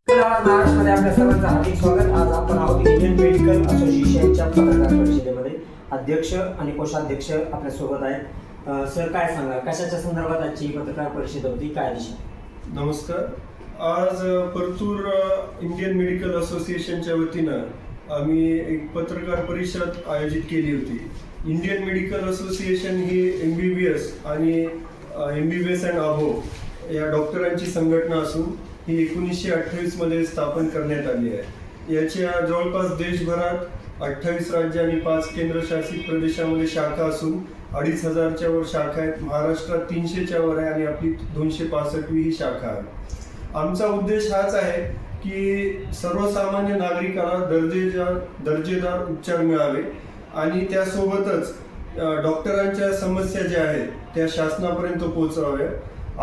महाराष्ट्रामध्ये आपल्या सर्वांचं हार्दिक स्वागत। आज आपण आहोत इंडियन मेडिकल असोसिएशनच्या पत्रकार परिषदेमध्ये। अध्यक्ष आणि कोषाध्यक्ष आपल्या सोबत आहेत। सर, काय सांगा, कशाच्या संदर्भात आजची पत्रकार परिषद होती, काय दिशा? नमस्कार। आज परतूर इंडियन मेडिकल असोसिएशनच्या वतीनं आम्ही एक पत्रकार परिषद आयोजित केली होती। इंडियन मेडिकल असोसिएशन ही MBBS आणि MBBS अँड अबोव या डॉक्टरांची संघटना असून ही 1928 मध्ये स्थापन करण्यात आली आहे। याच्या जवळपास देशभरात 28 राज्य आणि 5 केंद्रशासित प्रदेशामध्ये शाखा असून 2500च्या वर शाखा आहेत। महाराष्ट्रात 300च्या वर आहे आणि आपली 265वी ही शाखा आहे। आमचा उद्देश हाच आहे की सर्वसामान्य नागरिकांना दर्जेदार उपचार मिळावे आणि त्यासोबतच डॉक्टरांच्या समस्या ज्या आहेत त्या शासनापर्यंत पोहोचवाव्या।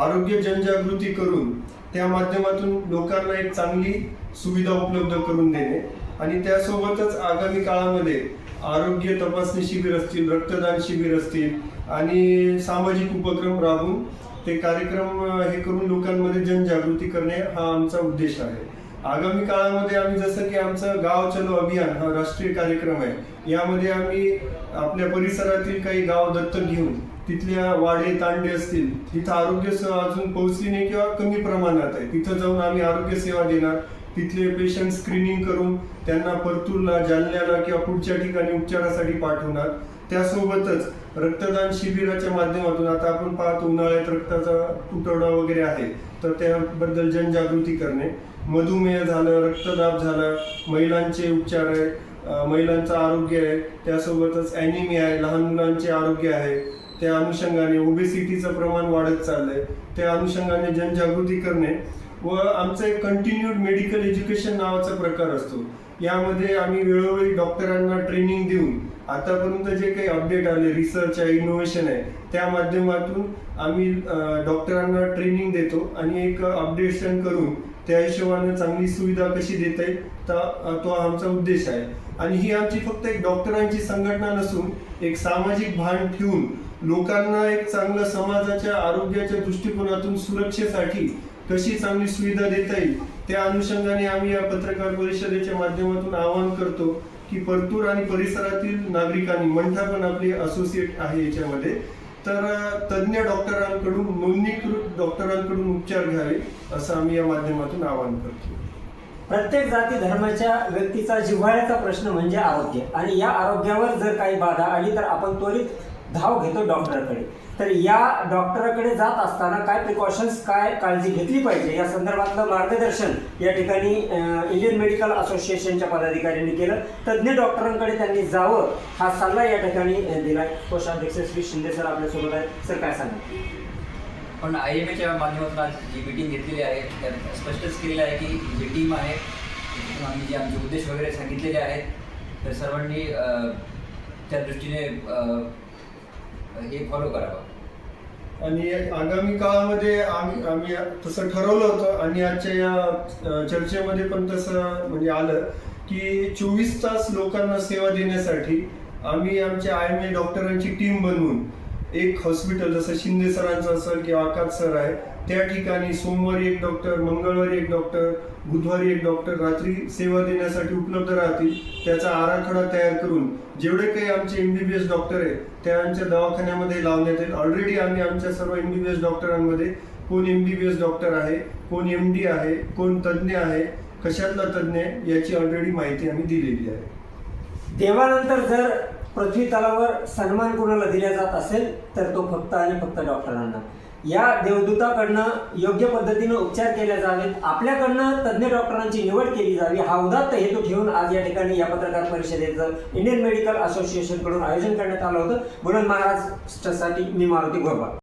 आरोग्य जनजागृती करून त्या माध्यमातून लोकांना एक चांगली सुविधा उपलब्ध करून देणे आणि त्यासोबतच आगामी काळामध्ये आरोग्य तपासणी शिबिर असतील, रक्तदान शिबिर असतील आणि सामाजिक उपक्रम राबवून ते कार्यक्रम हे करून लोकांमध्ये जनजागृती करणे हा आमचा उद्देश आहे। आगामी काळामध्ये आम्ही जसं की आमचं गाव चलो अभियान हा राष्ट्रीय कार्यक्रम आहे, यामध्ये आम्ही आपल्या परिसरातील काही गाव दत्तक घेऊन तिथल्या वाडे तांडे असतील तिथं आरोग्य सेवा अजून पोहोचली नाही किंवा कमी प्रमाणात आहे, तिथं जाऊन आम्ही आरोग्य सेवा देणार। तिथले पेशंट स्क्रीनिंग करून त्यांना परतूरला, जालन्याला किंवा पुढच्या ठिकाणी उपचारासाठी पाठवणार। त्यासोबतच रक्तदान शिबिराच्या माध्यमातून आता आपण पाहतो उन्हाळ्यात रक्ताचा तुटवडा वगैरे आहे तर त्याबद्दल जनजागृती करणे। मधुमेह झालं, रक्तदाब झाला, महिलांचे उपचार आहे, महिलांचं आरोग्य आहे, त्यासोबतच ॲनिमिया आहे, लहान मुलांचे आरोग्य आहे, त्या अनुषंगाने ओबेसिटीचं प्रमाण वाढत चाललंय, त्या अनुषंगाने जनजागृती करणे। व आमचं एक कंटिन्यूड मेडिकल एज्युकेशन नावाचा प्रकार असतो, यामध्ये आम्ही वेळोवेळी डॉक्टरांना ट्रेनिंग देऊन आतापर्यंत जे काही अपडेट आले, रिसर्च आहे, इनोव्हेशन आहे, त्या माध्यमातून आम्ही डॉक्टरांना ट्रेनिंग देतो आणि एक अपडेशन करून त्या हिशोबाने चांगली सुविधा कशी देता येईल तो आमचा उद्देश आहे। आणि ही आमची फक्त एक डॉक्टरांची संघटना नसून एक सामाजिक भान ठेवून लोकांना एक चांगलं समाजाच्या आरोग्याच्या दृष्टिकोनातून सुरक्षेसाठी कशी चांगली सुविधा देता येईल त्या अनुषंगाने आम्ही या पत्रकार परिषदेच्या माध्यमातून आवाहन करतो की परतूर आणि परिसरातील नागरिकांनी, मंठा पण आपले असोसिएट आहे याच्यामध्ये, तर तज्ज्ञ डॉक्टरांकडून, नोंदणीकृत डॉक्टरांकडून उपचार घ्यावे असं आम्ही या माध्यमातून आवाहन करतो। प्रत्येक जाती धर्माच्या व्यक्तीचा जिव्हाळ्याचा प्रश्न म्हणजे आरोग्य, आणि या आरोग्यावर जर काही बाधा आली तर आपण त्वरित धाव घेतो डॉक्टरकडे। तर या डॉक्टरकडे जात असताना काय प्रिकॉशन्स, काय काळजी घेतली पाहिजे या संदर्भातलं मार्गदर्शन या ठिकाणी इंडियन मेडिकल असोसिएशनच्या पदाधिकाऱ्यांनी केलं। तज्ज्ञ डॉक्टरांकडे त्यांनी जावं हा सल्ला या ठिकाणी दिलाय। कोषाध्यक्ष श्री शिंदे सर आपल्यासोबत आहेत। सर, काय सांगा? पण IMAच्या माध्यमातून आज जी मीटिंग घेतलेली आहे त्यात स्पष्टच केलेलं आहे की जी टीम आहे आम्ही जे आमचे उद्देश वगैरे सांगितलेले आहेत तर सर्वांनी त्या दृष्टीने हे फॉलो करावं। आणि आगामी काळामध्ये आम्ही तसं ठरवलं होतं आणि आजच्या या चर्चेमध्ये पण तसं म्हणजे आलं की 24 तास लोकांना सेवा देण्यासाठी आम्ही आमच्या IMA डॉक्टरांची टीम बनवून एक हॉस्पिटल जसं शिंदे सरांचं असेल किंवा आकाश सर आहे त्या ठिकाणी सोमवारी एक डॉक्टर, मंगळवारी एक डॉक्टर, बुधवारी एक डॉक्टर रात्री सेवा देण्यासाठी उपलब्ध राहतील, त्याचा आराखडा तयार करून जेवढे काही आमचे MBBS डॉक्टर आहे त्यांच्या दवाखान्यामध्ये लावण्यात येईल। ऑलरेडी आम्ही आमच्या सर्व MBBS डॉक्टरांमध्ये कोण MBBS डॉक्टर आहे, कोण MD आहे, कोण तज्ज्ञ आहे, कशातला तज्ज्ञ आहे याची ऑलरेडी माहिती आम्ही दिलेली आहे। देवानंतर जर पृथ्वी तलावर सन्मान कोणाला दिला जात असेल तर तो फक्त आणि फक्त डॉक्टरांना। या देवदूताकडनं योग्य पद्धतीनं उपचार केले जावेत, आपल्याकडनं तज्ज्ञ डॉक्टरांची निवड केली जावी हा उदात्त हेतू ठेवून आज या ठिकाणी या पत्रकार परिषदेचं इंडियन मेडिकल असोसिएशनकडून आयोजन करण्यात आलं होतं। बुलंद महाराष्ट्रासाठी मी मारुती घोरपा।